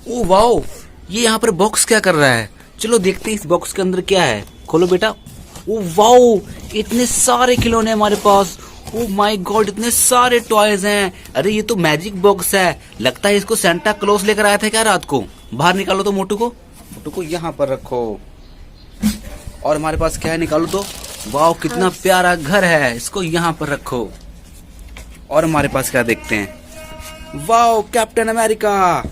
Oh wow, ये यहाँ पर बॉक्स क्या कर रहा है? चलो देखते हैं इस बॉक्स के अंदर क्या है। खोलो बेटा। ओ वाओ, इतने सारे खिलौने हमारे पास। ओ माय गॉड, इतने सारे टॉयज हैं। अरे ये तो मैजिक बॉक्स है, लगता है इसको सेंटा क्लॉज लेकर आया था क्या रात को। बाहर निकालो तो मोटू को यहाँ पर रखो। और हमारे पास क्या है, निकालो तो। वाओ, कितना प्यारा घर है, इसको यहाँ पर रखो। और हमारे पास क्या देखते हैं, वाओ कैप्टन अमेरिका,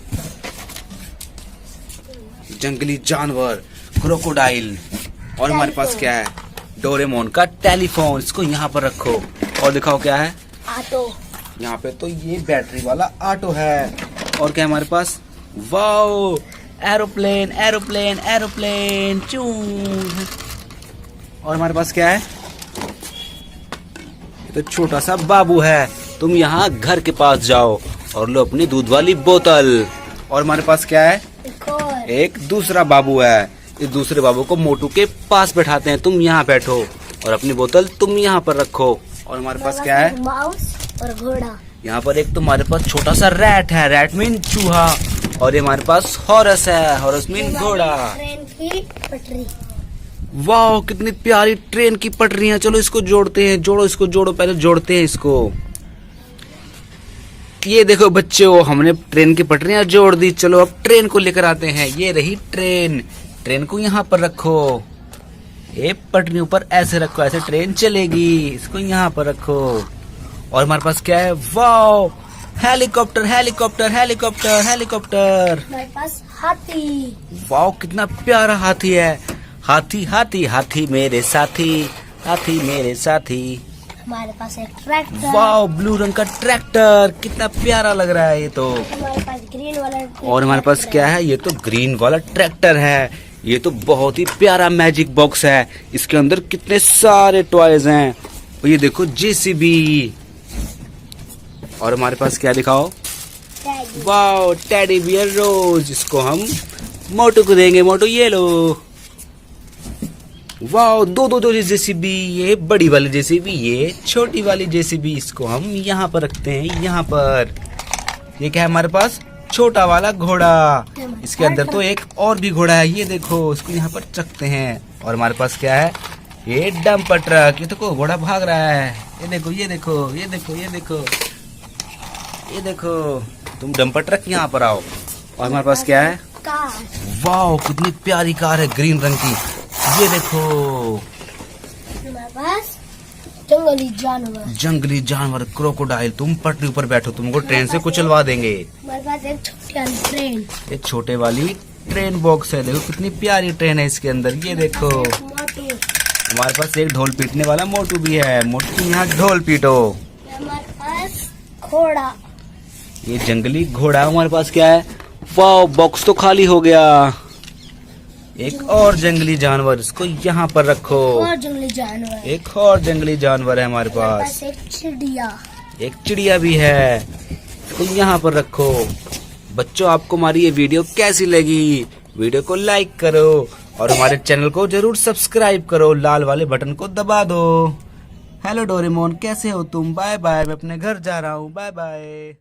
जंगली जानवर, क्रोकोडाइल। और हमारे पास क्या है, डोरेमोन का टेलीफोन, इसको यहाँ पर रखो। और दिखाओ क्या है, ऑटो। यहाँ पे तो ये बैटरी वाला ऑटो है। और क्या है हमारे पास, वाओ एरोप्लेन एरोप्लेन एरोप्लेन चू। और हमारे पास क्या है, ये तो छोटा सा बाबू है। तुम यहाँ घर के पास जाओ और लो अपनी दूध वाली बोतल। और हमारे पास क्या है, एक दूसरा बाबू है। इस दूसरे बाबू को मोटू के पास बैठाते हैं। तुम यहाँ बैठो और अपनी बोतल तुम यहाँ पर रखो। और हमारे पास क्या है, माउस और घोड़ा। यहाँ पर एक तुम्हारे पास छोटा सा रैट है, रैट मीन चूहा। और ये हमारे पास हॉर्स है, हॉर्स मीन घोड़ा। ट्रेन की पटरी। वाह, कितनी प्यारी ट्रेन की पटरियां। चलो इसको जोड़ते हैं, जोड़ो इसको, जोड़ो, पहले जोड़ते हैं इसको। ये देखो बच्चों, हमने ट्रेन की पटरियां जोड़ दी। चलो अब ट्रेन को लेकर आते हैं। ये रही ट्रेन, ट्रेन को यहाँ पर रखो। ये पटरियों पर ऐसे रखो, ऐसे ट्रेन चलेगी। इसको यहाँ पर रखो। और हमारे पास क्या है, wow helicopter helicopter helicopter helicopter. हमारे पास हाथी। वाओ, कितना प्यारा हाथी है। हाथी हाथी हाथी मेरे साथी, हाथी मेरे साथी। हमारे पास एक ट्रैक्टर। वाओ, ब्लू रंग का ट्रैक्टर, कितना प्यारा लग रहा है ये तो। हमारे पास ग्रीन वाला। और हमारे पास क्या है, ये तो ग्रीन वाला ट्रैक्टर है। ये तो बहुत ही प्यारा मैजिक बॉक्स है। इसके अंदर कितने सारे टॉयज हैं। और ये देखो जेसीबी। और हमारे पास क्या दिखाओ, वाओ टेडी बियर रोज। इसको हम मोटू को देंगे। मोटू ये लो। वाओ, दो जेसीबी, ये बड़ी वाली जेसीबी, ये छोटी वाली जेसीबी। इसको हम यहाँ पर रखते हैं, यहाँ पर। ये क्या है हमारे पास, छोटा वाला घोड़ा। इसके अंदर तो एक और भी घोड़ा है, ये देखो, इसको यहाँ पर रखते हैं। और हमारे पास क्या है, ये डंपर ट्रक। ये देखो घोड़ा भाग रहा है। ये देखो ये देखो ये देखो ये देखो ये देखो। तुम डंपर ट्रक यहाँ पर आओ। और हमारे पास क्या है, कार। वाओ कितनी प्यारी कार है, ग्रीन रंग की। ये देखो, हमारे पास जंगली जानवर। जंगली जानवर, क्रोकोडाइल। तुम पटरी ऊपर बैठो, तुमको ट्रेन से कुचलवा देंगे। हमारे पास एक छोटी वाली ट्रेन। ये छोटे वाली ट्रेन बॉक्स है। देखो कितनी प्यारी ट्रेन है इसके अंदर। ये देखो, मोटू। हमारे पास एक ढोल पीटने वाला मोटू भी है। मोटू यहाँ ढोल पीटो। हमारे पास घोड़ा। ये जंगली घोड़ा। हमारे पास क्या है, वाओ बॉक्स तो खाली हो गया। एक और जंगली जानवर, इसको यहाँ पर रखो। और जंगली जानवर। एक और जंगली जानवर है हमारे पास। एक चिड़िया। एक चिड़िया भी है, इसको यहाँ पर रखो। बच्चों, आपको हमारी ये वीडियो कैसी लगी? वीडियो को लाइक करो और हमारे चैनल को जरूर सब्सक्राइब करो। लाल वाले बटन को दबा दो। हेलो डोरेमोन, कैसे हो तुम? बाय बाय, मैं अपने घर जा रहा हूँ। Bye bye.